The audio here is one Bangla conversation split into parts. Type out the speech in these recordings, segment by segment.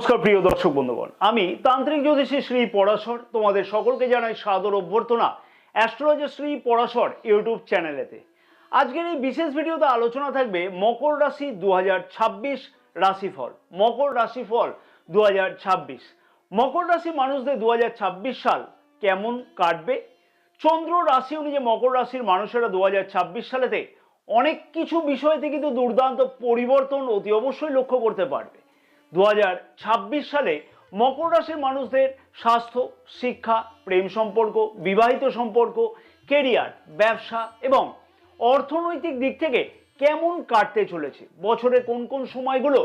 নমস্কার প্রিয় দর্শক বন্ধুগণ, আমি তান্ত্রিক জ্যোতিষী শ্রী পরাশর তোমাদের সকলকে জানাই সাদর অভ্যর্থনা অ্যাস্ট্রোলজি শ্রী পরাশর ইউটিউব চ্যানেলেতে। আজকের এই বিশেষ ভিডিওতে আলোচনা থাকবে মকর রাশি 2026 রাশিফল। মকর রাশিফল 2026, মকর রাশি মানুষদের 2026 সাল কেমন কাটবে। চন্দ্র রাশি অনুযায়ী মকর রাশির মানুষেরা 2026 সালেতে অনেক কিছু বিষয়তে কিন্তু দুর্দান্ত পরিবর্তন অতি অবশ্যই লক্ষ্য করতে পারবে। 2026 সালে মকর রাশির মানুষদের স্বাস্থ্য, শিক্ষা, প্রেম সম্পর্ক, বিবাহিত সম্পর্ক, কেরিয়ার, ব্যবসা এবং অর্থনৈতিক দিক থেকে কেমন কাটতে চলেছে। বছরের কোন কোন সময়গুলো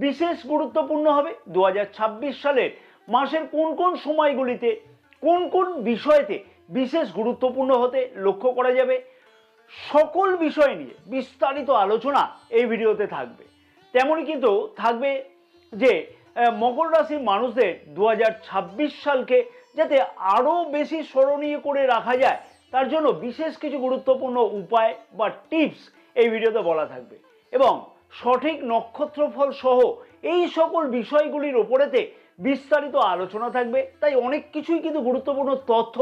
বিশেষ গুরুত্বপূর্ণ হবে, 2026 সালের মাসের কোন কোন সময়গুলিতে কোন কোন বিষয়তে বিশেষ গুরুত্বপূর্ণ হতে লক্ষ্য করা যাবে, সকল বিষয় নিয়ে বিস্তারিত আলোচনা এই ভিডিওতে থাকবে। তেমনই কিন্তু থাকবে যে মকর রাশির মানুষদের 2026 সালকে যাতে আরও বেশি স্মরণীয় করে রাখা যায় তার জন্য বিশেষ কিছু গুরুত্বপূর্ণ উপায় বা টিপস এই ভিডিওতে বলা থাকবে এবং সঠিক নক্ষত্রফল সহ এই সকল বিষয়গুলির ওপরেতে বিস্তারিত আলোচনা থাকবে। তাই অনেক কিছুই কিন্তু গুরুত্বপূর্ণ তথ্য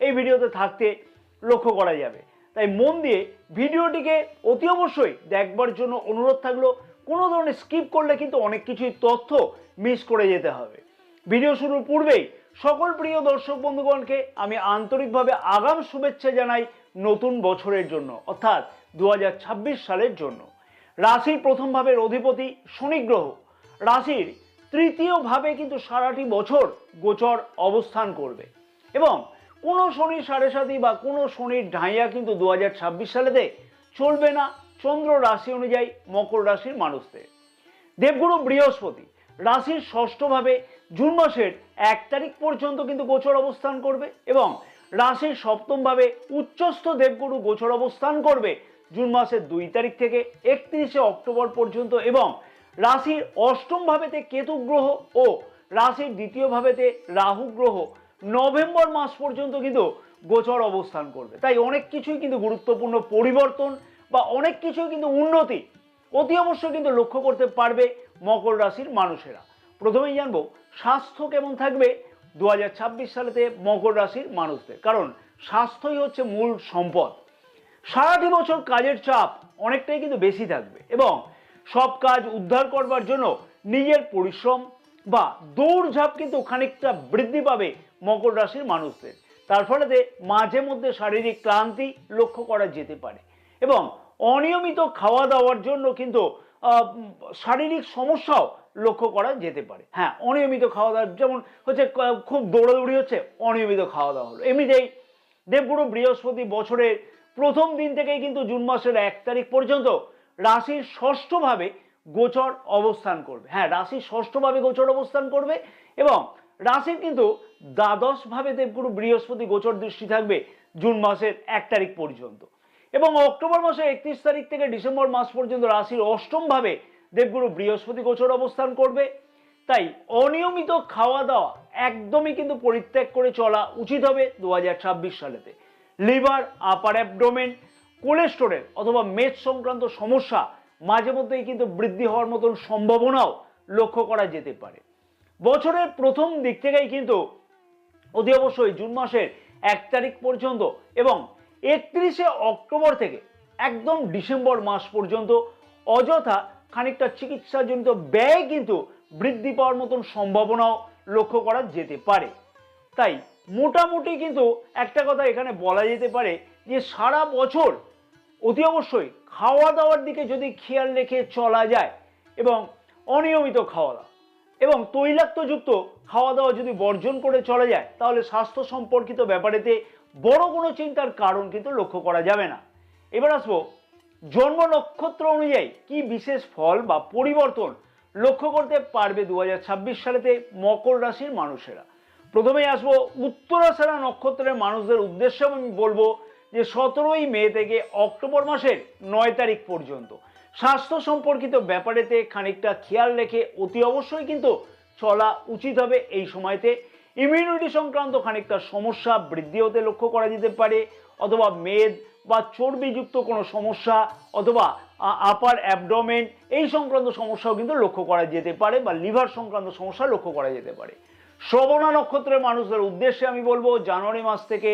এই ভিডিওতে থাকতে লক্ষ্য করা যাবে। তাই মন দিয়ে ভিডিওটিকে অতি অবশ্যই দেখবার জন্য অনুরোধ থাকলো। কোনো ধরনের স্কিপ করলে কিন্তু অনেক কিছুই তথ্য মিস করে যেতে হবে। ভিডিও শুরুর পূর্বেই সকল প্রিয় দর্শক বন্ধুগণকে আমি আন্তরিকভাবে আগাম শুভেচ্ছা জানাই নতুন বছরের জন্য, অর্থাৎ 2026 সালের জন্য। রাশির প্রথম ভাবের অধিপতি শনি গ্রহ রাশির তৃতীয় ভাবে কিন্তু সারাটি বছর গোচর অবস্থান করবে এবং কোনো শনির সাড়ে সাতি বা কোনো শনির ঢাইয়া কিন্তু 2026 সালেতে চলবে না চন্দ্র রাশি অনুযায়ী মকর রাশির মানুষদের। দেবগুরু বৃহস্পতি রাশির ষষ্ঠভাবে জুন মাসের 1 তারিখ পর্যন্ত কিন্তু গোচর অবস্থান করবে এবং রাশির সপ্তমভাবে উচ্চস্থ দেবগুরু গোচর অবস্থান করবে জুন মাসের 2 তারিখ থেকে 31শে অক্টোবর পর্যন্ত এবং রাশির অষ্টম ভাবেতে কেতু গ্রহ ও রাশির দ্বিতীয় ভাবেতে রাহু গ্রহ নভেম্বর মাস পর্যন্ত কিন্তু গোচর অবস্থান করবে। তাই অনেক কিছুই কিন্তু গুরুত্বপূর্ণ পরিবর্তন বা অনেক কিছুই কিন্তু উন্নতি অতি অবশ্যই কিন্তু লক্ষ্য করতে পারবে মকর রাশির মানুষেরা। প্রথমেই জানবো স্বাস্থ্য কেমন থাকবে 2026 সালেতে মকর রাশির মানুষদের, কারণ স্বাস্থ্যই হচ্ছে মূল সম্পদ। সারাটি বছর কাজের চাপ অনেকটাই কিন্তু বেশি থাকবে এবং সব কাজ উদ্ধার করবার জন্য নিজের পরিশ্রম বা দৌড়ঝাঁপ কিন্তু খানিকটা বৃদ্ধি পাবে মকর রাশির মানুষদের। তার ফলেতে মাঝে মধ্যে শারীরিক ক্লান্তি লক্ষ্য করা যেতে পারে এবং অনিয়মিত খাওয়া দাওয়ার জন্য কিন্তু শারীরিক সমস্যাও লক্ষ্য করা যেতে পারে। হ্যাঁ, অনিয়মিত খাওয়া দাওয়া যেমন হচ্ছে খুব দৌড়াদৌড়ি হচ্ছে, অনিয়মিত খাওয়া দাওয়া হলো। এমনিতেই দেবগুরু বৃহস্পতি বছরের প্রথম দিন থেকেই কিন্তু জুন মাসের 1 তারিখ পর্যন্ত রাশির ষষ্ঠভাবে গোচর অবস্থান করবে। হ্যাঁ, রাশির ষষ্ঠভাবে গোচর অবস্থান করবে এবং রাশির কিন্তু দ্বাদশ ভাবে দেবগুরু বৃহস্পতি গোচর দৃষ্টি থাকবে জুন মাসের 1 তারিখ পর্যন্ত এবং অক্টোবর মাসের 31 তারিখ থেকে ডিসেম্বর মাস পর্যন্ত রাশির অষ্টম ভাবে দেবগুরু বৃহস্পতি গোচর অবস্থান করবে। তাই অনিয়মিত খাওয়া দাওয়া একদমই কিন্তু পরিত্যাগ করে চলা উচিত হবে 2026 সালেতে। লিভার, আপার অ্যাবডোমেন, কোলেস্টেরল অথবা মেদ সংক্রান্ত সমস্যা মাঝে মধ্যেই কিন্তু বৃদ্ধি হওয়ার মতন সম্ভাবনাও লক্ষ্য করা যেতে পারে। বছরের প্রথম দিক থেকেই কিন্তু অতি অবশ্যই জুন মাসের 1 তারিখ পর্যন্ত এবং 31শে অক্টোবর থেকে একদম ডিসেম্বর মাস পর্যন্ত অযথা খানিকটা চিকিৎসাজনিত ব্যয় কিন্তু বৃদ্ধি পাওয়ার মতন সম্ভাবনাও লক্ষ্য করা যেতে পারে। তাই মোটামুটি কিন্তু একটা কথা এখানে বলা যেতে পারে যে সারা বছর অতি অবশ্যই খাওয়া দাওয়ার দিকে যদি খেয়াল রেখে চলা যায় এবং অনিয়মিত খাওয়া দাওয়া এবং তৈলাক্তযুক্ত খাওয়া দাওয়া যদি বর্জন করে চলা যায় তাহলে স্বাস্থ্য সম্পর্কিত ব্যাপারেতে বড় কোনো চিন্তার কারণ কিন্তু লক্ষ্য করা যাবে না। এবার আসবো জন্ম নক্ষত্র অনুযায়ী কি বিশেষ ফল বা পরিবর্তন লক্ষ্য করতে পারবে 2026 সালেতে মকর রাশির মানুষেরা। প্রথমেই আসবো উত্তরাষাঢ়া নক্ষত্রের মানুষদের উদ্দেশ্যে আমি বলবো যে 17ই মে থেকে অক্টোবর মাসের 9 তারিখ পর্যন্ত স্বাস্থ্য সম্পর্কিত ব্যাপারেতে খানিকটা খেয়াল রেখে অতি অবশ্যই কিন্তু চলা উচিত হবে। এই সময়তে ইমিউনিটি সংক্রান্ত খানিকটা সমস্যা বৃদ্ধি হতে লক্ষ্য করা যেতে পারে অথবা মেদ বা চর্বিযুক্ত কোনো সমস্যা অথবা আপার অ্যাবডোমেন এই সংক্রান্ত সমস্যাও কিন্তু লক্ষ্য করা যেতে পারে, বা লিভার সংক্রান্ত সমস্যা লক্ষ্য করা যেতে পারে। শ্রবণা নক্ষত্রের মানুষদের উদ্দেশ্যে আমি বলবো জানুয়ারি মাস থেকে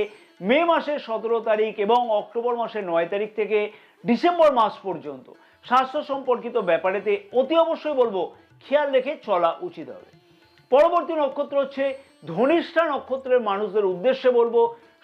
মে মাসের 17 তারিখ এবং অক্টোবর মাসের 9 তারিখ থেকে ডিসেম্বর মাস পর্যন্ত স্বাস্থ্য সম্পর্কিত ব্যাপারেতে অতি অবশ্যই বলবো খেয়াল রেখে চলা উচিত হবে। পরবর্তী নক্ষত্র হচ্ছে ধনিষ্ঠা নক্ষত্রের মানুষদের উদ্দেশ্যে বলবো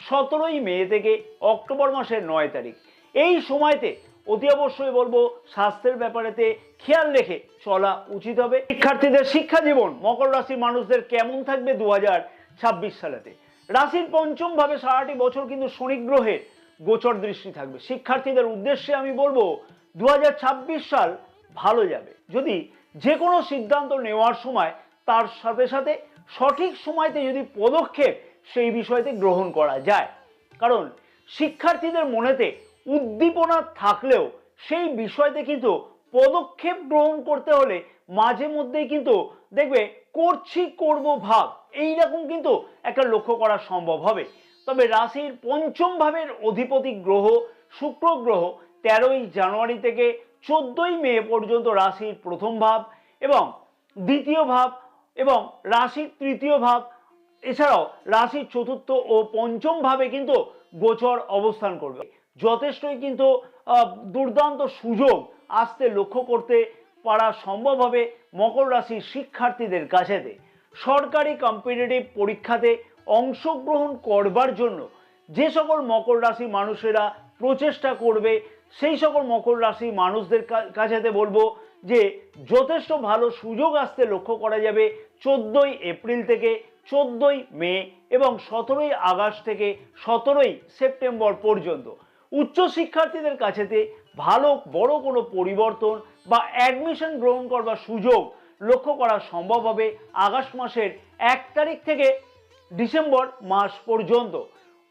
17ই মে থেকে অক্টোবর মাসের 9 তারিখ এই সময়তে অতি অবশ্যই বলবো স্বাস্থ্যের ব্যাপারেতে খেয়াল রেখে চলা উচিত হবে। শিক্ষার্থীদের শিক্ষা জীবন মকর রাশির মানুষদের কেমন থাকবে 2026 সালেতে? রাশির পঞ্চম ভাবে সারাটি বছর কিন্তু শনি গ্রহের গোচর দৃষ্টি থাকবে। শিক্ষার্থীদের উদ্দেশ্যে আমি বলবো 2026 সাল ভালো যাবে যদি যে কোনো সিদ্ধান্ত নেওয়ার সময় তার সাথে সাথে সঠিক সময়তে যদি পদক্ষেপ সেই বিষয়তে গ্রহণ করা যায়। কারণ শিক্ষার্থীদের মনেতে উদ্দীপনা থাকলেও সেই বিষয়তে কিন্তু পদক্ষেপ গ্রহণ করতে হলে মাঝে মধ্যেই কিন্তু দেখবে করব ভাব এইরকম কিন্তু একটা লক্ষ্য করা সম্ভব হবে। তবে রাশির পঞ্চম ভাবের অধিপতি গ্রহ শুক্র গ্রহ 13ই জানুয়ারি থেকে 14ই মে পর্যন্ত রাশির প্রথম ভাব এবং দ্বিতীয় ভাব এবং রাশির তৃতীয় ভাব এছাড়াও রাশির চতুর্থ ও পঞ্চম ভাবে কিন্তু গোচর অবস্থান করবে। যথেষ্টই কিন্তু দুর্দান্ত সুযোগ আসতে লক্ষ্য করতে পারা সম্ভব হবে মকর রাশির শিক্ষার্থীদের কাছেতে। সরকারি কম্পিটিটিভ পরীক্ষাতে অংশগ্রহণ করবার জন্য যে সকল মকর রাশি মানুষেরা প্রচেষ্টা করবে সেই সকল মকর রাশি মানুষদের কাছেতে বলবো যে যথেষ্ট ভালো সুযোগ আসতে লক্ষ্য করা যাবে 14ই এপ্রিল থেকে 14ই মে এবং 17ই আগস্ট থেকে 17ই সেপ্টেম্বর পর্যন্ত। উচ্চ শিক্ষার্থীদের কাছেতে ভালো বড় কোনো পরিবর্তন বা অ্যাডমিশন গ্রহণ করবার সুযোগ লক্ষ্য করা সম্ভব হবে আগস্ট মাসের 1 তারিখ থেকে ডিসেম্বর মাস পর্যন্ত।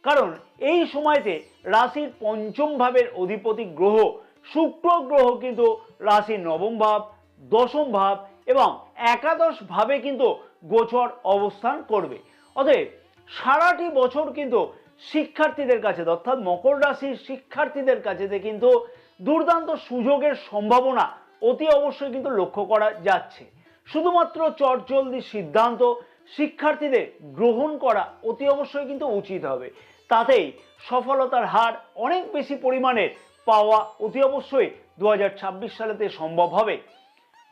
কারণ এই সময়তে রাশির পঞ্চম ভাবের অধিপতি গ্রহ শুক্র গ্রহ কিন্তু রাশির নবম ভাব, দশম ভাব এবং একাদশ ভাবে কিন্তু গোচর অবস্থান করবে। অতএব সারাটি বছর কিন্তু শিক্ষার্থীদের কাছে অর্থাৎ মকর রাশির শিক্ষার্থীদের কাছে কিন্তু দুর্দান্ত সুযোগের সম্ভাবনা অতি অবশ্যই কিন্তু লক্ষ্য করা যাচ্ছে। শুধুমাত্র চটজলদি সিদ্ধান্ত শিক্ষার্থীদের গ্রহণ করা অতি অবশ্যই কিন্তু উচিত হবে, তাতেই সফলতার হার অনেক বেশি পরিমাণে পাওয়া অতি অবশ্যই 2026 সালেতে সম্ভব হবে।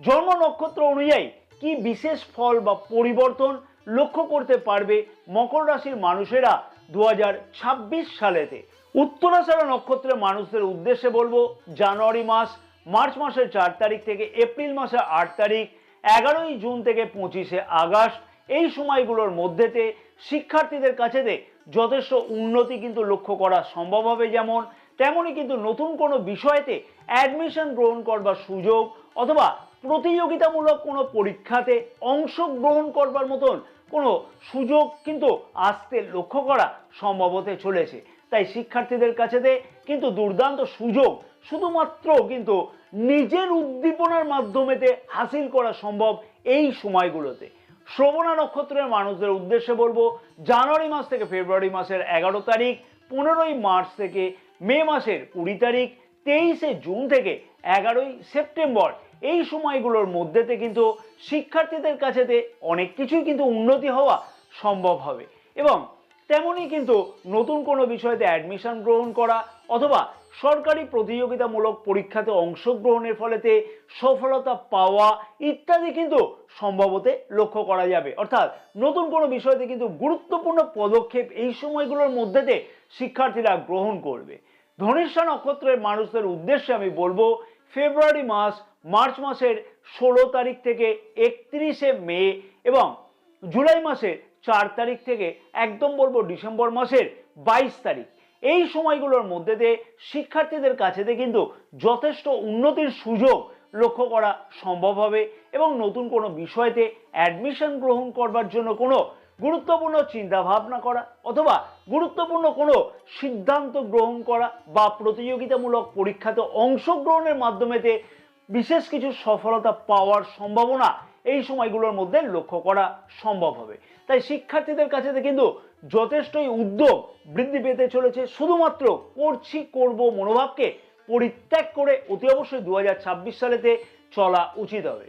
জন্ম নক্ষত্র অনুযায়ী কি বিশেষ ফল বা পরিবর্তন লক্ষ্য করতে পারবে মকর রাশির মানুষেরা 2026 সালেতে? উত্তরাষাঢ়া নক্ষত্রের মানুষদের উদ্দেশ্যে বলবো জানুয়ারি মাস, মার্চ মাসের 4 তারিখ থেকে এপ্রিল মাসের 8 তারিখ, 11ই জুন থেকে 25শে আগস্ট এই সময়গুলোর মধ্যেতে শিক্ষার্থীদের কাছেতে যথেষ্ট উন্নতি কিন্তু লক্ষ্য করা সম্ভব হবে। যেমন তেমনই কিন্তু নতুন কোনো বিষয়তে অ্যাডমিশন গ্রহণ করবার সুযোগ অথবা প্রতিযোগিতামূলক কোনো পরীক্ষাতে অংশগ্রহণ করবার মতন কোনো সুযোগ কিন্তু আসতে লক্ষ্য করা সম্ভব হতে চলেছে। তাই শিক্ষার্থীদের কাছেতে কিন্তু দুর্দান্ত সুযোগ শুধুমাত্র কিন্তু নিজের উদ্দীপনার মাধ্যমেতে হাসিল করা সম্ভব এই সময়গুলোতে। শ্রবণা নক্ষত্রের মানুষদের উদ্দেশ্যে বলবো জানুয়ারি মাস থেকে ফেব্রুয়ারি মাসের 11 তারিখ, 15ই মার্চ থেকে মে মাসের 20 তারিখ, 23শে জুন থেকে 11ই সেপ্টেম্বর এই সময়গুলোর মধ্যেতে কিন্তু শিক্ষার্থীদের কাছেতে অনেক কিছুই কিন্তু উন্নতি হওয়া সম্ভব হবে এবং তেমনই কিন্তু নতুন কোনো বিষয়তে অ্যাডমিশন গ্রহণ করা অথবা সরকারি প্রতিযোগিতামূলক পরীক্ষাতে অংশগ্রহণের ফলেতে সফলতা পাওয়া ইত্যাদি কিন্তু সম্ভব হতে লক্ষ্য করা যাবে। অর্থাৎ নতুন কোনো বিষয়তে কিন্তু গুরুত্বপূর্ণ পদক্ষেপ এই সময়গুলোর মধ্যেতে শিক্ষার্থীরা গ্রহণ করবে। ধনিষ্ঠা নক্ষত্রের মানুষদের উদ্দেশ্যে আমি বলবো ফেব্রুয়ারি মাস, মার্চ মাসের 16 তারিখ থেকে 31শে মে এবং জুলাই মাসের 4 তারিখ থেকে একদম বলবো ডিসেম্বর মাসের 22 তারিখ এই সময়গুলোর মধ্যে শিক্ষার্থীদের কাছে কিন্তু যথেষ্ট উন্নতির সুযোগ লক্ষ্য করা সম্ভব হবে এবং নতুন কোনো বিষয়তে অ্যাডমিশন গ্রহণ করবার জন্য কোনো গুরুত্বপূর্ণ চিন্তা ভাবনা করা অথবা গুরুত্বপূর্ণ কোনো সিদ্ধান্ত গ্রহণ করা বা প্রতিযোগিতামূলক পরীক্ষাতে অংশগ্রহণের মাধ্যমেতে বিশেষ কিছু সফলতা পাওয়ার সম্ভাবনা এই সময়গুলোর মধ্যে লক্ষ্য করা সম্ভব হবে। তাই শিক্ষার্থীদের কাছে কিন্তু যথেষ্টই উদ্যোগ বৃদ্ধি পেতে চলেছে। শুধুমাত্র করব মনোভাবকে পরিত্যাগ করে অতি অবশ্যই 2026 সালেতে চলা উচিত হবে।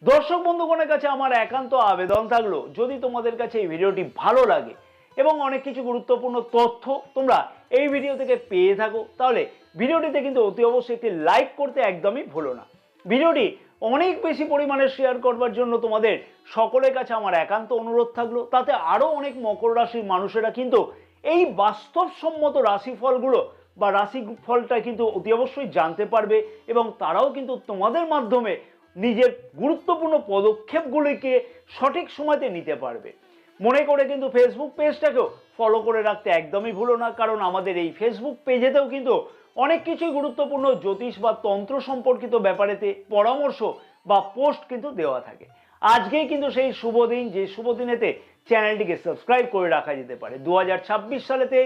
দর্শক বন্ধুগণের কাছে আমার একান্ত আবেদন থাকলো, যদি তোমাদের কাছে এই ভিডিওটি ভালো লাগে এবং অনেক কিছু গুরুত্বপূর্ণ তথ্য তোমরা এই ভিডিও থেকে পেয়ে থাকো, তাহলে ভিডিওটিতে কিন্তু অতি অবশ্যই একটি লাইক করতে একদমই ভুলো না। ভিডিওটি অনেক বেশি পরিমাণে শেয়ার করবার জন্য তোমাদের সকলের কাছে আমার একান্ত অনুরোধ থাকলো, তাতে আরো অনেক মকর রাশির মানুষেরা কিন্তু এই বাস্তবসম্মত রাশিফলগুলো বা রাশিফলটা কিন্তু অতি অবশ্যই জানতে পারবে এবং তারাও কিন্তু তোমাদের মাধ্যমে নিজের গুরুত্বপূর্ণ পদক্ষেপগুলিকে সঠিক সময়তে নিতে পারবে। মনে করে কিন্তু ফেসবুক পেজটাকেও ফলো করে রাখতে একদমই ভুলো না, কারণ আমাদের এই ফেসবুক পেজেতেও কিন্তু অনেক কিছুই গুরুত্বপূর্ণ জ্যোতিষ বা তন্ত্র সম্পর্কিত ব্যাপারেতে পরামর্শ বা পোস্ট কিন্তু দেওয়া থাকে। আজকেই কিন্তু সেই শুভ দিন, যে শুভ দিনেতে চ্যানেলটিকে সাবস্ক্রাইব করে রাখা যেতে পারে। 2026 সালেতে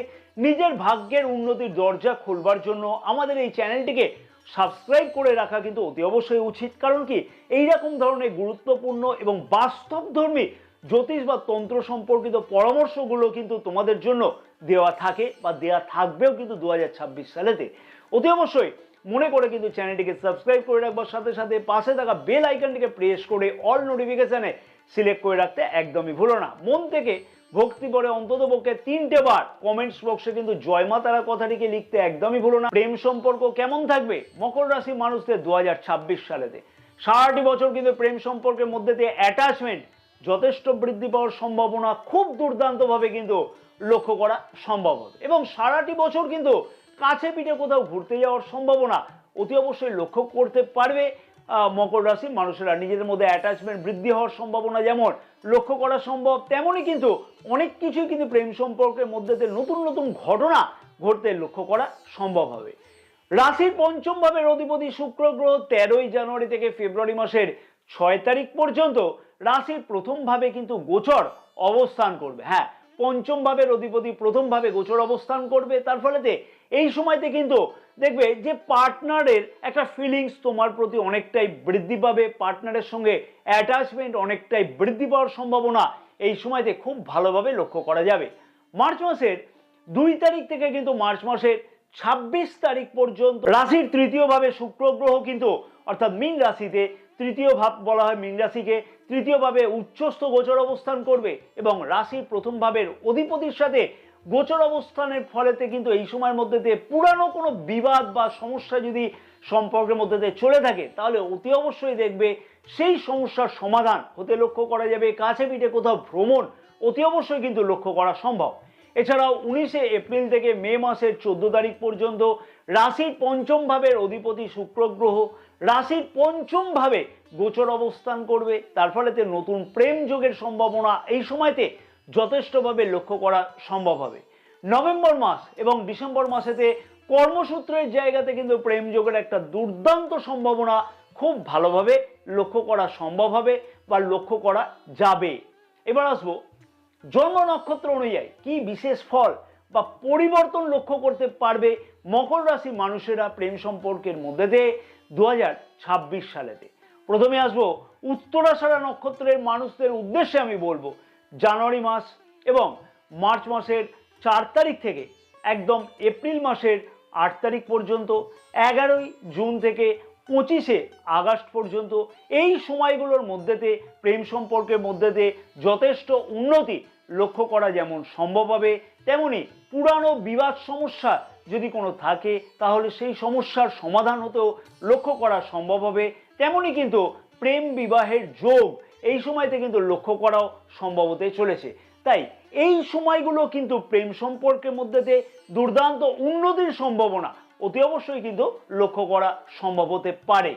নিজের ভাগ্যের উন্নতির দরজা খুলবার জন্য আমাদের এই চ্যানেলটিকে সাবস্ক্রাইব করে রাখা কিন্তু অতি অবশ্যই উচিত। কারণ কি, এইরকম ধরনের গুরুত্বপূর্ণ এবং বাস্তবধর্মী জ্যোতিষ বা তন্ত্র সম্পর্কিত পরামর্শগুলো কিন্তু তোমাদের জন্য দেওয়া থাকে বা দেওয়া থাকবেও কিন্তু 2026 সালেতে। অতি অবশ্যই মনে করে কিন্তু চ্যানেলটিকে সাবস্ক্রাইব করে রাখবার সাথে সাথে পাশে থাকা বেল আইকনটিকে প্রেস করে অল নোটিফিকেশনে সিলেক্ট করে রাখতে একদমই ভুলো না। মন থেকে ভক্তি করে অন্তত পক্ষে 3টে বার কমেন্টস বক্সে কিন্তু জয় মা তারা কথাটিকে লিখতে একদমই ভুলো না। প্রেম সম্পর্ক কেমন থাকবে মকর রাশি মানুষদের 2026 সালেতে? সারাটি বছর কিন্তু প্রেম সম্পর্কের মধ্যে দিয়ে অ্যাটাচমেন্ট যথেষ্ট বৃদ্ধি পাওয়ার সম্ভাবনা খুব দুর্দান্তভাবে কিন্তু লক্ষ্য করা সম্ভব হবে এবং সারাটি বছর কিন্তু কাছে পিঠে কোথাও ঘুরতে যাওয়ার সম্ভাবনা অতি অবশ্যই লক্ষ্য করতে পারবে মকর রাশির মানুষেরা। নিজেদের মধ্যে অ্যাটাচমেন্ট বৃদ্ধি হওয়ার সম্ভাবনা যেমন লক্ষ্য করা সম্ভব, তেমনই কিন্তু অনেক কিছুই কিন্তু প্রেম সম্পর্কের মধ্যে নতুন নতুন ঘটনা ঘটতে লক্ষ্য করা সম্ভব হবে। রাশির পঞ্চম ভাবের অধিপতি শুক্র গ্রহ 13ই জানুয়ারি থেকে ফেব্রুয়ারি মাসের 6 তারিখ পর্যন্ত রাশির প্রথম ভাবে কিন্তু গোচর অবস্থান করবে। হ্যাঁ, পঞ্চম ভাবের অধিপতি প্রথম ভাবে গোচর অবস্থান করবে। তার ফলেতে এই সময়তে কিন্তু দেখবে যে পার্টনারের একটা ফিলিংস তোমার প্রতি অনেকটাই বৃদ্ধি পাবে, পার্টনারের সঙ্গে অ্যাটাচমেন্ট অনেকটাই বৃদ্ধি পাওয়ার সম্ভাবনা এই সময়তে খুব ভালোভাবে লক্ষ্য করা যাবে। মার্চ মাসের 2 তারিখ থেকে কিন্তু মার্চ মাসের 26 তারিখ পর্যন্ত রাশির তৃতীয় ভাবে শুক্র গ্রহ কিন্তু অর্থাৎ মীন রাশিতে, তৃতীয় ভাব বলা হয় মীন রাশিকে, তৃতীয় ভাবে উচ্চস্থ গোচর অবস্থান করবে এবং রাশির প্রথম ভাবের অধিপতির সাথে গোচর অবস্থানের ফলেতে কিন্তু এই সময়ের মধ্যে পুরানো কোনো বিবাদ বা সমস্যা যদি সম্পর্কের মধ্যে চলে থাকে, তাহলে অতি অবশ্যই দেখবে সেই সমস্যার সমাধান হতে লক্ষ্য করা যাবে। কাছে পিঠে কোথাও ভ্রমণ অতি অবশ্যই কিন্তু লক্ষ্য করা সম্ভব। এছাড়াও 19শে এপ্রিল থেকে মে মাসের 14 তারিখ পর্যন্ত রাশির পঞ্চম ভাবের অধিপতি শুক্র গ্রহ রাশির পঞ্চম ভাবে গোচর অবস্থান করবে। তার ফলেতে নতুন প্রেম যোগের সম্ভাবনা এই সময়তে যথেষ্টভাবে লক্ষ্য করা সম্ভব হবে। নভেম্বর মাস এবং ডিসেম্বর মাসেতে কর্মসূত্রের জায়গাতে কিন্তু প্রেম যোগের একটা দুর্দান্ত সম্ভাবনা খুব ভালোভাবে লক্ষ্য করা সম্ভব হবে বা লক্ষ্য করা যাবে। এবার আসবো জন্ম নক্ষত্র অনুযায়ী কি বিশেষ ফল বা পরিবর্তন লক্ষ্য করতে পারবে মকর রাশি মানুষেরা প্রেম সম্পর্কের মধ্যে দিয়ে 2026 সালেতে। প্রথমে আসবো উত্তরাষাঢ়া নক্ষত্রের মানুষদের উদ্দেশ্যে আমি বলবো, জানুয়ারি মাস এবং মার্চ মাসের 4 তারিখ থেকে একদম এপ্রিল মাসের 8 তারিখ পর্যন্ত, 11ই জুন থেকে 25শে আগস্ট পর্যন্ত এই সময়গুলোর মধ্যেতে প্রেম সম্পর্কের মধ্যেতে যথেষ্ট উন্নতি লক্ষ্য করা যেমন সম্ভব হবে, তেমনি পুরানো বিবাদ সমস্যা যদি কোনো থাকে তাহলে সেই সমস্যার সমাধান হতেও লক্ষ্য করা সম্ভব হবে। তেমনি কিন্তু প্রেম বিবাহের যোগ এই সময়তে কিন্তু লক্ষ্য করাও সম্ভব হতে চলেছে। তাই এই সময়গুলো কিন্তু প্রেম সম্পর্কের মধ্যে দুর্দান্ত উন্নতির সম্ভাবনা অতি অবশ্যই কিন্তু লক্ষ্য করা সম্ভব হতে পারে।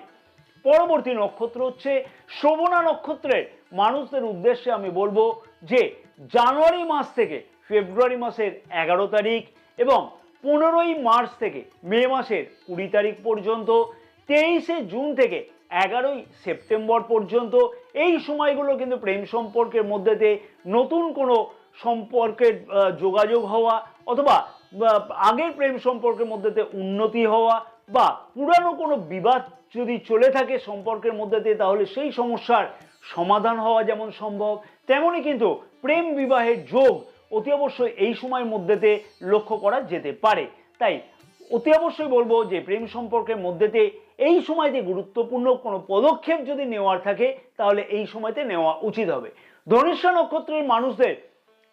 পরবর্তী নক্ষত্র হচ্ছে শ্রবণা নক্ষত্রের মানুষদের উদ্দেশ্যে আমি বলবো যে জানুয়ারি মাস থেকে ফেব্রুয়ারি মাসের 11 তারিখ এবং 15ই মার্চ থেকে মে মাসের 20 তারিখ পর্যন্ত, 23শে জুন থেকে 11ই সেপ্টেম্বর পর্যন্ত এই সময়গুলো কিন্তু প্রেম সম্পর্কের মধ্যে নতুন কোনো সম্পর্কের যোগাযোগ হওয়া অথবা আগের প্রেম সম্পর্কের মধ্যে উন্নতি হওয়া বা পুরানো কোনো বিবাদ যদি চলে থাকে সম্পর্কের মধ্যে তাহলে সেই সমস্যার সমাধান হওয়া যেমন সম্ভব, তেমনি কিন্তু প্রেম বিবাহের যোগ অতি অবশ্যই এই সময়ের মধ্যেতে লক্ষ্য করা যেতে পারে। তাই অতি অবশ্যই বলবো যে প্রেম সম্পর্কের মধ্যেতে এই সময়তে গুরুত্বপূর্ণ কোনো পদক্ষেপ যদি নেওয়ার থাকে তাহলে এই সময়তে নেওয়া উচিত হবে। ধনিষ্ঠা নক্ষত্রের মানুষদের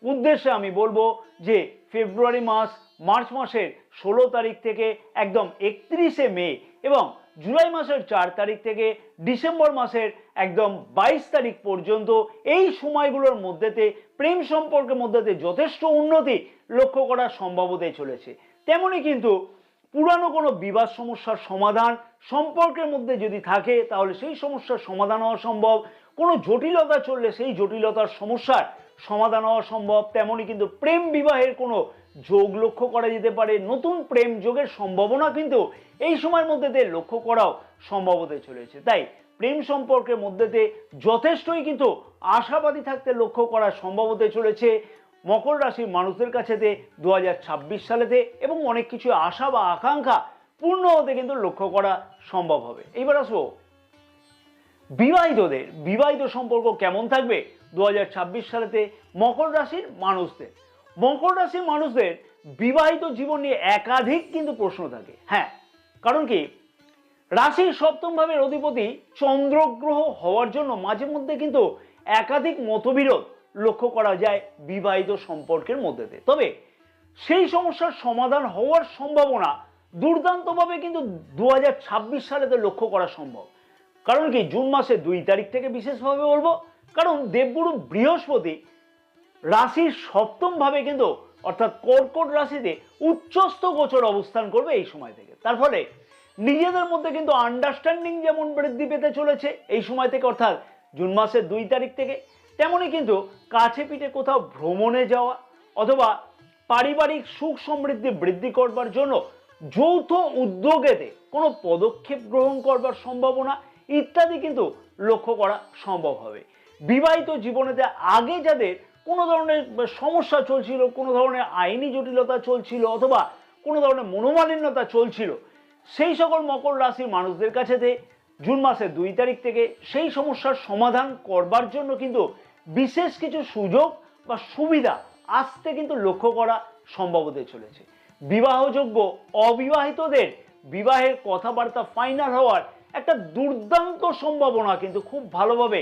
উদ্দেশ্যে আমি বলবো যে ফেব্রুয়ারি মাস, মার্চ মাসের 16 তারিখ থেকে একদম 31শে মে এবং জুলাই মাসের 4 তারিখ থেকে ডিসেম্বর মাসের একদম 22 তারিখ পর্যন্ত এই সময়গুলোর মধ্যেতে প্রেম সম্পর্কের মধ্যেতে যথেষ্ট উন্নতি লক্ষ্য করা সম্ভব হতে চলেছে। তেমনি কিন্তু পুরানো কোনো বিবাদ সমস্যার সমাধান সম্পর্কের মধ্যে যদি থাকে তাহলে সেই সমস্যার সমাধান হওয়া সম্ভব। কোনো জটিলতা চললে সেই জটিলতার সমস্যার সমাধান হওয়া সম্ভব। তেমনি কিন্তু প্রেম বিবাহের কোনো যোগ লক্ষ্য করা যেতে পারে। নতুন প্রেম যোগের সম্ভাবনা কিন্তু এই সময়ের মধ্যেতে লক্ষ্য করাও সম্ভব হতে চলেছে। তাই প্রেম সম্পর্কের মধ্যেতে যথেষ্টই কিন্তু আশাবাদী থাকতে লক্ষ্য করা সম্ভব হতে চলেছে মকর রাশির মানুষদের কাছেতে 2026 সালেতে, এবং অনেক কিছু আশা বা আকাঙ্ক্ষা পূর্ণ হতে কিন্তু লক্ষ্য করা সম্ভব হবে। এইবার আসবো বিবাহিতদের বিবাহিত সম্পর্ক কেমন থাকবে 2026 সালেতে মকর রাশির মানুষদের। মকর রাশির মানুষদের বিবাহিত জীবন নিয়ে একাধিক কিন্তু প্রশ্ন থাকে। হ্যাঁ, কারণ কি রাশির সপ্তম ভাবের অধিপতি চন্দ্রগ্রহ হওয়ার জন্য মাঝে মধ্যে কিন্তু একাধিক মতবিরোধ লক্ষ্য করা যায় বিবাহিত সম্পর্কের মধ্যে। তবে সেই সমস্যার সমাধান হওয়ার সম্ভাবনা দুর্দান্তভাবে কিন্তু 2026 সালেতে লক্ষ্য করা সম্ভব। কারণ কি জুন মাসে 2 তারিখ থেকে বিশেষভাবে বলবো, কারণ দেবগুরু বৃহস্পতি রাশির সপ্তম ভাবে কিন্তু অর্থাৎ কর্কট রাশিতে উচ্চস্থ গোচর অবস্থান করবে এই সময় থেকে। তার ফলে নিজেদের মধ্যে কিন্তু আন্ডারস্ট্যান্ডিং যেমন বৃদ্ধি পেতে চলেছে এই সময় থেকে অর্থাৎ জুন মাসের 2 তারিখ থেকে, তেমনি কিন্তু কাছে পিঠে কোথাও ভ্রমণে যাওয়া অথবা পারিবারিক সুখ সমৃদ্ধি বৃদ্ধি করবার জন্য যৌথ উদ্যোগেতে কোনো পদক্ষেপ গ্রহণ করবার সম্ভাবনা ইত্যাদি কিন্তু লক্ষ্য করা সম্ভব হবে। বিবাহিত জীবনেতে আগে যাদের কোনো ধরনের সমস্যা চলছিল, কোনো ধরনের আইনি জটিলতা চলছিল অথবা কোনো ধরনের মনোমালিন্যতা চলছিল, সেই সকল মকর রাশির মানুষদের কাছেতে জুন মাসের 2 তারিখ থেকে সেই সমস্যার সমাধান করবার জন্য কিন্তু বিশেষ কিছু সুযোগ বা সুবিধা আসতে কিন্তু লক্ষ্য করা সম্ভব হতে চলেছে। বিবাহযোগ্য অবিবাহিতদের বিবাহের কথাবার্তা ফাইনাল হওয়ার একটা দুর্দান্ত সম্ভাবনা কিন্তু খুব ভালোভাবে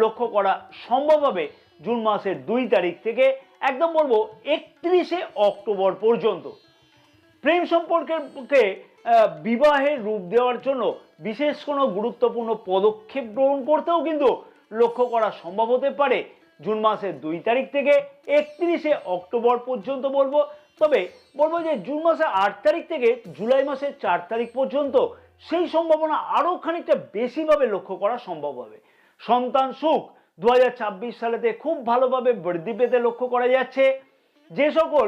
লক্ষ্য করা সম্ভব হবে জুন মাসের 2 তারিখ থেকে একদম বলবো 31শে অক্টোবর পর্যন্ত। প্রেম সম্পর্কে বিবাহের রূপ দেওয়ার জন্য বিশেষ কোনো গুরুত্বপূর্ণ পদক্ষেপ গ্রহণ করতেও কিন্তু লক্ষ্য করা সম্ভব হতে পারে জুন মাসের 2 তারিখ থেকে 31শে অক্টোবর পর্যন্ত বলবো। তবে বলবো যে জুন মাসের 8 তারিখ থেকে জুলাই মাসের 4 তারিখ পর্যন্ত সেই সম্ভাবনা আরও খানিকটা বেশিভাবে লক্ষ্য করা সম্ভব হবে। সন্তান সুখ 2026 সালেতে খুব ভালোভাবে বৃদ্ধি পেতে লক্ষ্য করা যাচ্ছে। যে সকল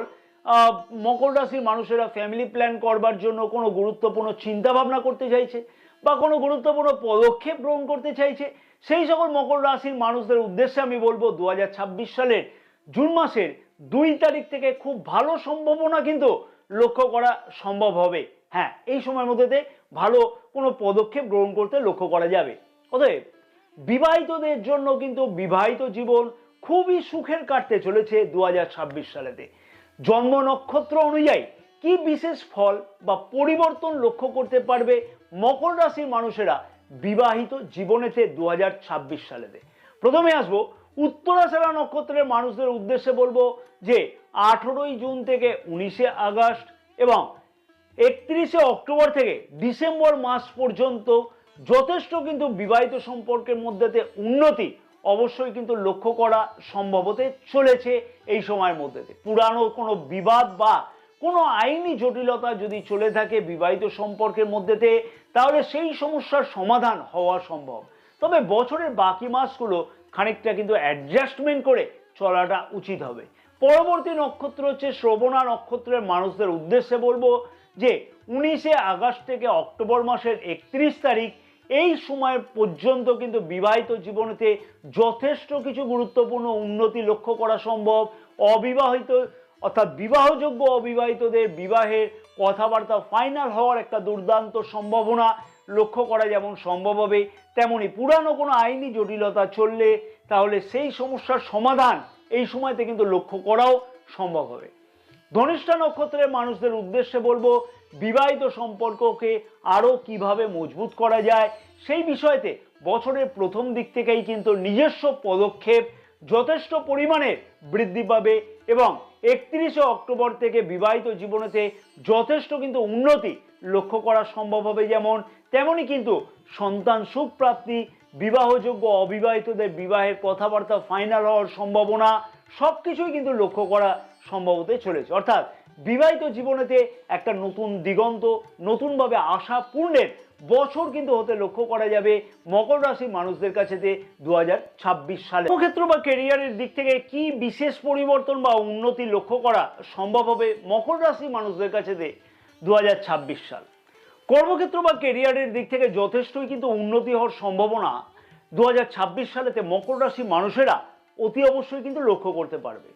মকর রাশির মানুষেরা ফ্যামিলি প্ল্যান করবার জন্য কোনো গুরুত্বপূর্ণ চিন্তা ভাবনা করতে চাইছে বা কোনো গুরুত্বপূর্ণ পদক্ষেপ গ্রহণ করতে চাইছে, সেই সকল মকর রাশির মানুষদের উদ্দেশ্যে আমি বলবো 2026 সালের জুন মাসের 2 তারিখ থেকে খুব ভালো সম্ভাবনা কিন্তু লক্ষ্য করা সম্ভব হবে। হ্যাঁ, এই সময়ের মধ্যে ভালো কোনো পদক্ষেপ গ্রহণ করতে লক্ষ্য করা যাবে। অতএব বিবাহিতদের জন্য কিন্তু বিবাহিত জীবন খুবই সুখের কাটতে চলেছে 2026 সালেতে। জন্ম নক্ষত্র অনুযায়ী কি বিশেষ ফল বা পরিবর্তন লক্ষ্য করতে পারবে মকর রাশির মানুষেরা বিবাহিত জীবনেতে 2026 সালেতে। প্রথমে আসবো উত্তরাষাঢ়া নক্ষত্রের মানুষদের উদ্দেশ্যে বলবো যে 18ই জুন থেকে 19শে আগস্ট এবং 31শে অক্টোবর থেকে ডিসেম্বর মাস পর্যন্ত যথেষ্ট কিন্তু বিবাহিত সম্পর্কের মধ্যে উন্নতি অবশ্যই কিন্তু লক্ষ্য করা সম্ভব হতে চলেছে এই সময়ের মধ্যে। পুরানো কোনো বিবাদ বা কোনো আইনি জটিলতা যদি চলে থাকে বিবাহিত সম্পর্কের মধ্যে তাহলে সেই সমস্যার সমাধান হওয়া সম্ভব। তবে বছরের বাকি মাসগুলো খানিকটা কিন্তু অ্যাডজাস্টমেন্ট করে চলাটা উচিত হবে। পরবর্তী নক্ষত্র হচ্ছে শ্রবণা নক্ষত্রের মানুষদের উদ্দেশ্যে বলবো যে 19শে আগস্ট থেকে অক্টোবর মাসের 31 তারিখ এই সময় পর্যন্ত কিন্তু বিবাহিত জীবনেতে যথেষ্ট কিছু গুরুত্বপূর্ণ উন্নতি লক্ষ্য করা সম্ভব। অবিবাহিত অর্থাৎ বিবাহযোগ্য অবিবাহিতদের বিবাহের কথাবার্তা ফাইনাল হওয়ার একটা দুর্দান্ত সম্ভাবনা লক্ষ্য করা যেমন সম্ভব হবে, তেমনি পুরানো কোনো আইনি জটিলতা চললে তাহলে সেই সমস্যার সমাধান এই সময়তে কিন্তু লক্ষ্য করাও সম্ভব হবে। ধনিষ্ঠা নক্ষত্রের মানুষদের উদ্দেশ্যে বলবো, বিবাহিত সম্পর্ককে আরো কিভাবে মজবুত করা যায় সেই বিষয়তে বছরের প্রথম দিক থেকেই কিন্তু নিজস্ব পদক্ষেপ যথেষ্ট পরিমাণে বৃদ্ধি পাবে এবং 31শে অক্টোবর থেকে বিবাহিত জীবনেতে যথেষ্ট কিন্তু উন্নতি লক্ষ্য করা সম্ভব হবে। যেমন তেমনই কিন্তু সন্তান সুখ প্রাপ্তি, বিবাহযোগ্য অবিবাহিতদের বিবাহের কথাবার্তা ফাইনাল হওয়ার সম্ভাবনা সবকিছুই কিন্তু লক্ষ্য করা সম্ভব হতে চলেছে। অর্থাৎ বিবাহিত জীবনেতে একটা নতুন দিগন্ত, নতুনভাবে আশা পূর্ণের বছর কিন্তু হতে লক্ষ্য করা যাবে মকর রাশির মানুষদের কাছে 2026 সালে। কর্মক্ষেত্র বা ক্যারিয়ারের দিক থেকে কি বিশেষ পরিবর্তন বা উন্নতি লক্ষ্য করা সম্ভব হবে মকর রাশির মানুষদের কাছে 2026 সাল। কর্মক্ষেত্র বা ক্যারিয়ারের দিক থেকে যথেষ্টই কিন্তু উন্নতি হওয়ার সম্ভাবনা 2026 সালেতে মকর রাশির মানুষেরা অতি অবশ্যই কিন্তু লক্ষ্য করতে পারবে।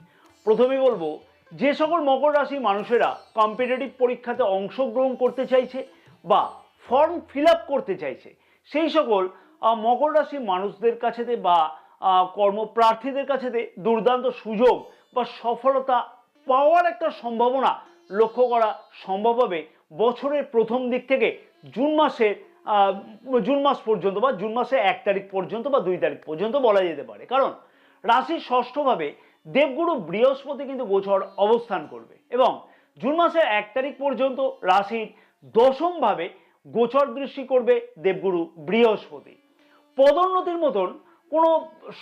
প্রথমেই বলবো, যে সকল মকর রাশির মানুষেরা কম্পিটিটিভ পরীক্ষাতে অংশগ্রহণ করতে চাইছে বা ফর্ম ফিল আপ করতে চাইছে, সেই সকল মকর রাশির মানুষদের কাছে বা কর্মপ্রার্থীদের কাছে দুর্দান্ত সুযোগ বা সফলতা পাওয়ার একটা সম্ভাবনা লক্ষ্য করা সম্ভব হবে বছরের প্রথম দিক থেকে জুন মাস পর্যন্ত বা জুন মাসের 1 তারিখ পর্যন্ত বা 2 তারিখ পর্যন্ত বলা যেতে পারে। কারণ রাশির ষষ্ঠভাবে দেবগুরু বৃহস্পতি কিন্তু গোচর অবস্থান করবে এবং জুন মাসের 1 তারিখ পর্যন্ত রাশির দশমভাবে গোচর দৃষ্টি করবে দেবগুরু বৃহস্পতি। পদোন্নতির মতন কোনো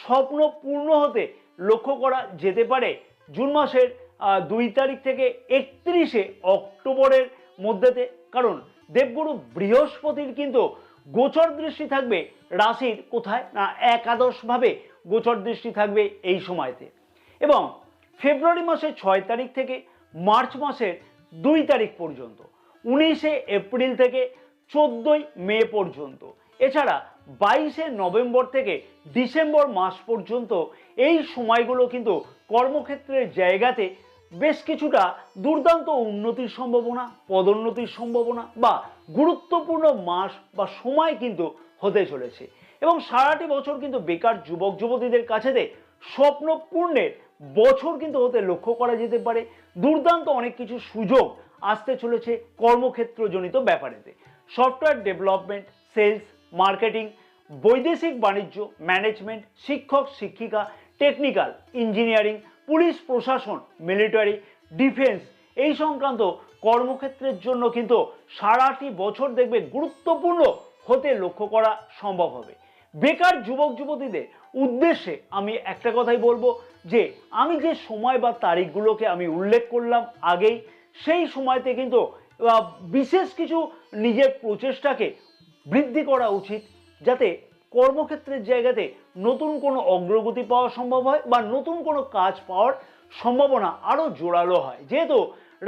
স্বপ্ন পূর্ণ হতে লক্ষ্য করা যেতে পারে জুন মাসের 2 তারিখ থেকে 31শে অক্টোবরের মধ্যেতে। কারণ দেবগুরু বৃহস্পতির কিন্তু গোচর দৃষ্টি থাকবে রাশির কোথায় না একাদশভাবে গোচর দৃষ্টি থাকবে এই সময়তে। এবং ফেব্রুয়ারি মাসের 6 তারিখ থেকে মার্চ মাসের 2 তারিখ পর্যন্ত, 19শে এপ্রিল থেকে 14ই মে পর্যন্ত, এছাড়া 22শে নভেম্বর থেকে ডিসেম্বর মাস পর্যন্ত এই সময়গুলো কিন্তু কর্মক্ষেত্রের জায়গাতে বেশ কিছুটা দুর্দান্ত উন্নতির সম্ভাবনা, পদোন্নতির সম্ভাবনা বা গুরুত্বপূর্ণ মাস বা সময় কিন্তু হতে চলেছে। এবং সারাটি বছর কিন্তু বেকার যুবক যুবতীদের কাছে স্বপ্ন পূর্ণের বছর কিন্তু হতে লক্ষ্য করা যেতে পারে। দুর্দান্ত অনেক কিছু সুযোগ আসতে চলেছে কর্মক্ষেত্রজনিত ব্যাপারেতে। সফটওয়্যার ডেভেলপমেন্ট, সেলস, মার্কেটিং, বৈদেশিক বাণিজ্য, ম্যানেজমেন্ট, শিক্ষক শিক্ষিকা, টেকনিক্যাল, ইঞ্জিনিয়ারিং, পুলিশ প্রশাসন, মিলিটারি, ডিফেন্স এই সংক্রান্ত কর্মক্ষেত্রের জন্য কিন্তু সারাটি বছর দেখবে গুরুত্বপূর্ণ হতে লক্ষ্য করা সম্ভব হবে। বেকার যুবক যুবতীদের উদ্দেশ্যে আমি একটা কথাই বলবো যে আমি যে সময় বা তারিখগুলোকে আমি উল্লেখ করলাম আগেই, সেই সময়তে কিন্তু বিশেষ কিছু নিজের প্রচেষ্টাকে বৃদ্ধি করা উচিত, যাতে কর্মক্ষেত্রের জায়গাতে নতুন কোনো অগ্রগতি পাওয়া সম্ভব হয় বা নতুন কোনো কাজ পাওয়ার সম্ভাবনা আরও জোরালো হয়। যেহেতু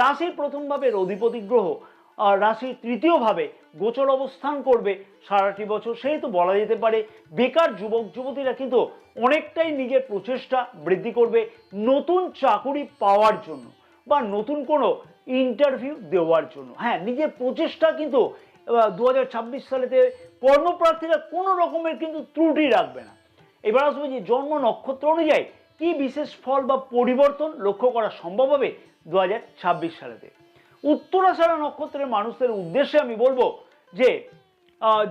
রাশির প্রথমভাবে অধিপতি গ্রহ রাশির তৃতীয়ভাবে গোচর অবস্থান করবে সারাটি বছর, সেহেতু বলা যেতে পারে বেকার যুবক যুবতীরা কিন্তু অনেকটাই নিজের প্রচেষ্টা বৃদ্ধি করবে নতুন চাকুরি পাওয়ার জন্য বা নতুন কোনো ইন্টারভিউ দেওয়ার জন্য। হ্যাঁ, নিজের প্রচেষ্টা কিন্তু 2026 সালেতে কর্মপ্রার্থীরা কোনো রকমের কিন্তু ত্রুটি রাখবে না। এবার আসবে যে জন্ম নক্ষত্র অনুযায়ী কি বিশেষ ফল বা পরিবর্তন লক্ষ্য করা সম্ভব হবে 2026 সালেতে। উত্তরাষাঢ়া নক্ষত্রের মানুষদের উদ্দেশ্যে আমি বলবো যে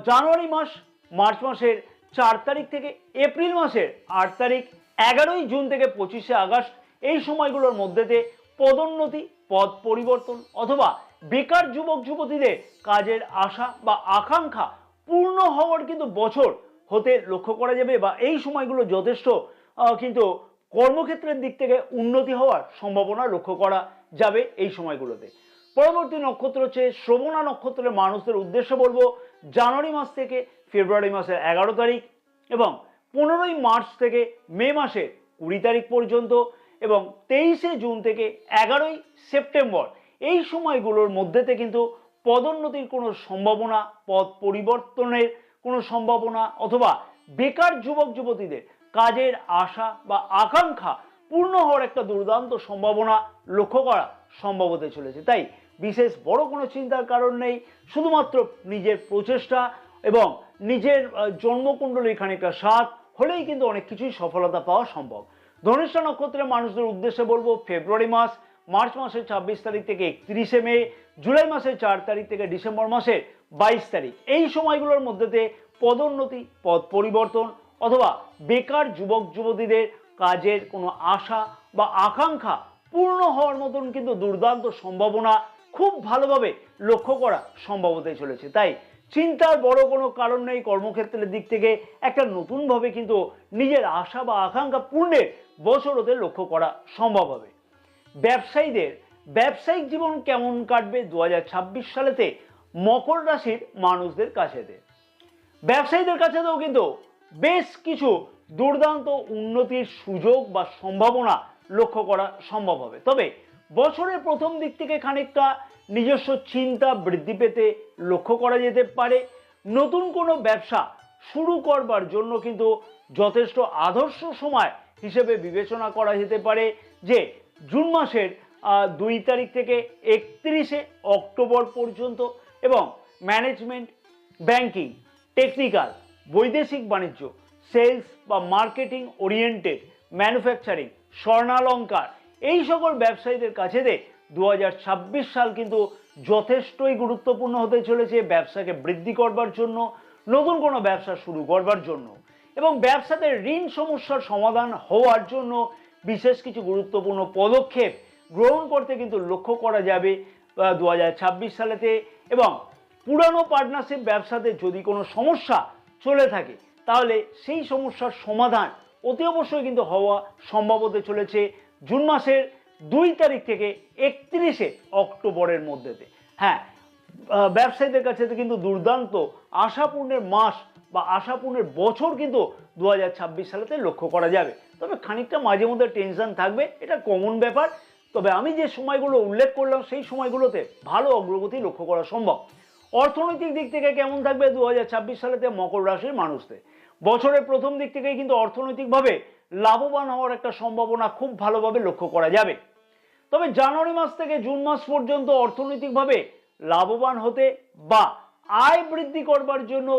জানুয়ারি মাস, মার্চ মাসের 4 তারিখ থেকে এপ্রিল মাসের 8 তারিখ, 11ই জুন থেকে 25শে আগস্ট এই সময়গুলোর মধ্যেতে পদোন্নতি, পদ পরিবর্তন অথবা বেকার যুবক যুবতীদের কাজের আশা বা আকাঙ্ক্ষা পূর্ণ হওয়ার কিন্তু বছর হতে লক্ষ্য করা যাবে বা এই সময়গুলো যথেষ্ট কিন্তু কর্মক্ষেত্রের দিক থেকে উন্নতি হওয়ার সম্ভাবনা লক্ষ্য করা যাবে এই সময়গুলোতে। পরবর্তী নক্ষত্র হচ্ছে শ্রবণা নক্ষত্রের মানুষদের উদ্দেশ্যে বলবো জানুয়ারি মাস থেকে ফেব্রুয়ারি মাসের 11 তারিখ এবং 15ই মার্চ থেকে মে মাসের 20 তারিখ পর্যন্ত এবং 23শে জুন থেকে 11ই সেপ্টেম্বর এই সময়গুলোর মধ্যেতে কিন্তু পদোন্নতির কোনো সম্ভাবনা, পদ পরিবর্তনের কোনো সম্ভাবনা অথবা বেকার যুবক যুবতীদের কাজের আশা বা আকাঙ্ক্ষা পূর্ণ হওয়ার একটা দুর্দান্ত সম্ভাবনা লক্ষ্য করা সম্ভব হতে চলেছে। তাই বিশেষ বড় কোনো চিন্তার কারণ নেই, শুধুমাত্র নিজের প্রচেষ্টা এবং নিজের জন্মকুণ্ডলীর খানিকটা সাথ হলেই কিন্তু অনেক কিছুই সফলতা পাওয়া সম্ভব। ধনিষ্ঠা নক্ষত্রের মানুষদের উদ্দেশ্যে বলবো ফেব্রুয়ারি মাস, মার্চ মাসের 26 তারিখ থেকে 31শে মে, জুলাই মাসের 4 তারিখ থেকে ডিসেম্বর মাসের 22 তারিখ, এই সময়গুলোর মধ্যেতে পদোন্নতি, পদ পরিবর্তন অথবা বেকার যুবক যুবতীদের কাজের কোনো আশা বা আকাঙ্ক্ষা পূর্ণ হওয়ার মতন কিন্তু দুর্দান্ত সম্ভাবনা খুব ভালোভাবে লক্ষ্য করা সম্ভব হতে চলেছে। তাই চিন্তার বড় কোনো কারণ নেই। কর্মক্ষেত্রের দিক থেকে একটা নতুনভাবে কিন্তু নিজের আশা বা আকাঙ্ক্ষা পূর্ণের বছর হতে লক্ষ্য করা সম্ভব হবে। ব্যবসায়ীদের ব্যবসায়িক জীবন কেমন কাটবে 2026 সালেতে মকর রাশির মানুষদের কাছেতে? ব্যবসায়ীদের কাছেতেও কিন্তু বেশ কিছু দুর্দান্ত উন্নতির সুযোগ বা সম্ভাবনা লক্ষ্য করা সম্ভব হবে। তবে বছরের প্রথম দিক থেকে খানিকটা নিজস্ব চিন্তা বৃদ্ধি পেতে লক্ষ্য করা যেতে পারে। নতুন কোনো ব্যবসা শুরু করবার জন্য কিন্তু যথেষ্ট আদর্শ সময় হিসেবে বিবেচনা করা যেতে পারে যে জুন মাসের 2 তারিখ থেকে 31শে অক্টোবর পর্যন্ত, এবং ম্যানেজমেন্ট, ব্যাংকিং, টেকনিক্যাল, বৈদেশিক বাণিজ্য, সেলস বা মার্কেটিং ওরিয়েন্টেড, ম্যানুফ্যাকচারিং, স্বর্ণালঙ্কার, এই সকল ব্যবসায়ীদের কাছে 2026 সাল কিন্তু যথেষ্টই গুরুত্বপূর্ণ হতে চলেছে ব্যবসাকে বৃদ্ধি করবার জন্য, নতুন কোনো ব্যবসা শুরু করবার জন্য, এবং ব্যবসাতে ঋণ সমস্যার সমাধান হওয়ার জন্য বিশেষ কিছু গুরুত্বপূর্ণ পদক্ষেপ গ্রহণ করতে কিন্তু লক্ষ্য করা যাবে 2026 সালেতে। এবং পুরানো পার্টনারশিপ ব্যবসাতে যদি কোনো সমস্যা চলে থাকে তাহলে সেই সমস্যার সমাধান অতি অবশ্যই কিন্তু হওয়া সম্ভব হতে চলেছে জুন মাসের 2 তারিখ থেকে 31শে অক্টোবরের মধ্যেতে। হ্যাঁ, ব্যবসায়ীদের কাছে কিন্তু দুর্দান্ত আশাপূর্ণের মাস বা আশাপূর্ণের বছর কিন্তু 2026 সালেতে লক্ষ্য করা যাবে। তবে খানিকটা মাঝে মধ্যে টেনশন থাকবে, এটা কমন ব্যাপার। তবে আমি যে সময়গুলো উল্লেখ করলাম সেই সময়গুলোতে ভালো অগ্রগতি লক্ষ্য করা সম্ভব। অর্থনৈতিক দিক থেকে কেমন থাকবে 2026 সালেতে মকর রাশির মানুষদের? বছরের প্রথম দিক থেকেই কিন্তু অর্থনৈতিকভাবে লাভবান হওয়ার একটা সম্ভাবনা খুব ভালোভাবে লক্ষ্য করা যাবে। তবে জানুয়ারি মাস থেকে জুন মাস পর্যন্ত অর্থনৈতিকভাবে লাভবান হতে বা আয় বৃদ্ধি করবার জন্য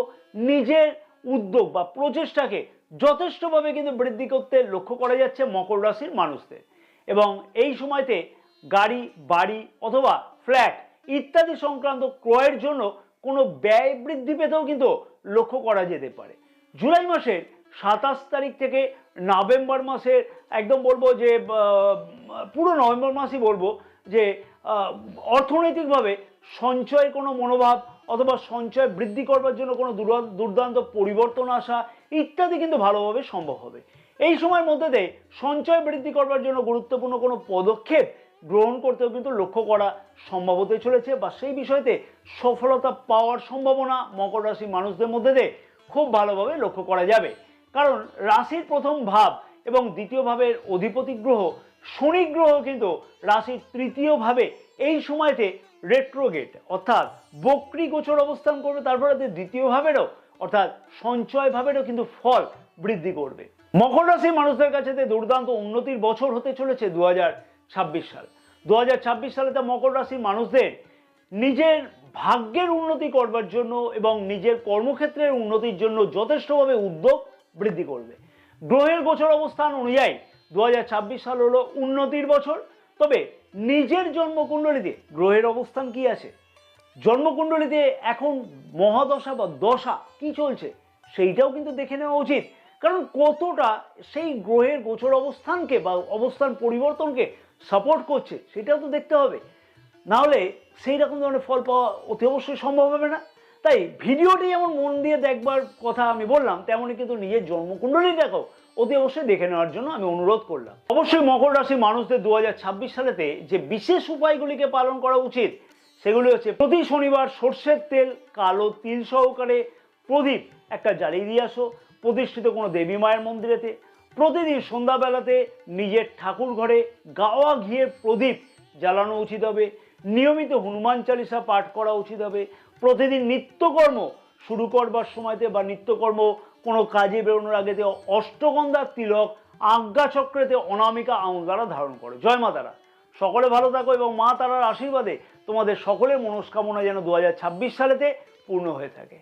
নিজের উদ্যোগ বা প্রচেষ্টাকে যথেষ্টভাবে কিন্তু বৃদ্ধি করতে লক্ষ্য করা যাচ্ছে মকর রাশির মানুষদের। এবং এই সময়তে গাড়ি, বাড়ি অথবা ফ্ল্যাট ইত্যাদি সংক্রান্ত ক্রয়ের জন্য কোনো ব্যয় বৃদ্ধি পেতেও কিন্তু লক্ষ্য করা যেতে পারে। জুলাই মাসের 27 তারিখ থেকে নভেম্বর মাসের একদম বলবো যে পুরো নভেম্বর মাসই বলবো যে অর্থনৈতিকভাবে সঞ্চয়ের কোনো মনোভাব অথবা সঞ্চয় বৃদ্ধি করবার জন্য কোনো দুর্দান্ত পরিবর্তন আসা ইত্যাদি কিন্তু ভালোভাবে সম্ভব হবে। এই সময়ের মধ্যে দিয়ে সঞ্চয় বৃদ্ধি করবার জন্য গুরুত্বপূর্ণ কোনো পদক্ষেপ গ্রহণ করতেও কিন্তু লক্ষ্য করা সম্ভব হতে চলেছে, বা সেই বিষয়তে সফলতা পাওয়ার সম্ভাবনা মকর রাশি মানুষদের মধ্যে দিয়ে খুব ভালোভাবে লক্ষ্য করা যাবে। কারণ রাশির প্রথম ভাব এবং দ্বিতীয় ভাবের অধিপতি গ্রহ শনি গ্রহ কিন্তু রাশির তৃতীয় ভাবে এই সময়তে রেট্রোগেট অর্থাৎ বক্রী গোচর অবস্থান করবে। তারপরে দ্বিতীয় ভাবেরও অর্থাৎ সঞ্চয় ভাবেরও কিন্তু ফল বৃদ্ধি করবে। মকর রাশির মানুষদের কাছে দুর্দান্ত উন্নতির বছর হতে চলেছে 2026 সাল। 2026 সালেতে মকর রাশির মানুষদের নিজের ভাগ্যের উন্নতি করবার জন্য এবং নিজের কর্মক্ষেত্রের উন্নতির জন্য যথেষ্টভাবে উদ্যোগ বৃদ্ধি করবে। গ্রহের গোচর অবস্থান অনুযায়ী 2026 সাল হলো উন্নতির বছর। তবে নিজের জন্মকুণ্ডলিতে গ্রহের অবস্থান কি আছে, জন্মকুণ্ডলিতে এখন মহাদশা বা দশা কি চলছে সেইটাও কিন্তু দেখে নেওয়া উচিত। কারণ কতটা সেই গ্রহের গোচর অবস্থানকে বা অবস্থান পরিবর্তনকে সাপোর্ট করছে সেটাও তো দেখতে হবে, নাহলে সেই রকম ধরনের ফল পাওয়া অতি অবশ্যই সম্ভব হবে না। তাই ভিডিওটি যেমন মন দিয়ে দেখবার কথা আমি বললাম, তেমনই কিন্তু নিজের জন্মকুণ্ডলী দেখো অতি অবশ্যই দেখে নেওয়ার জন্য আমি অনুরোধ করলাম। অবশ্যই মকর রাশির মানুষদের 2026 সালেতে যে বিশেষ উপায়গুলিকে পালন করা উচিত সেগুলি হচ্ছে প্রতি শনিবার সর্ষের তেল কালো তিল সহকারে প্রদীপ একটা জ্বালিয়ে দিয়ে আসো প্রতিষ্ঠিত কোনো দেবী মায়ের মন্দিরেতে। প্রতিদিন সন্ধ্যাবেলাতে নিজের ঠাকুর ঘরে গাওয়া ঘিয়ের প্রদীপ জ্বালানো উচিত হবে। নিয়মিত হনুমান চালিসা পাঠ করা উচিত হবে। প্রতিদিন নিত্যকর্ম শুরু করবার সময়তে বা নিত্যকর্ম কোনো কাজে বেরোনোর আগেতে অষ্টগন্ধার তিলক আজ্ঞা চক্রেতে অনামিকা আঙুল দ্বারা ধারণ করো। জয় মা তারা। সকলে ভালো থাকো এবং মা তারার আশীর্বাদে তোমাদের সকলের মনস্কামনা যেন 2026 সালেতে পূর্ণ হয়ে থাকে।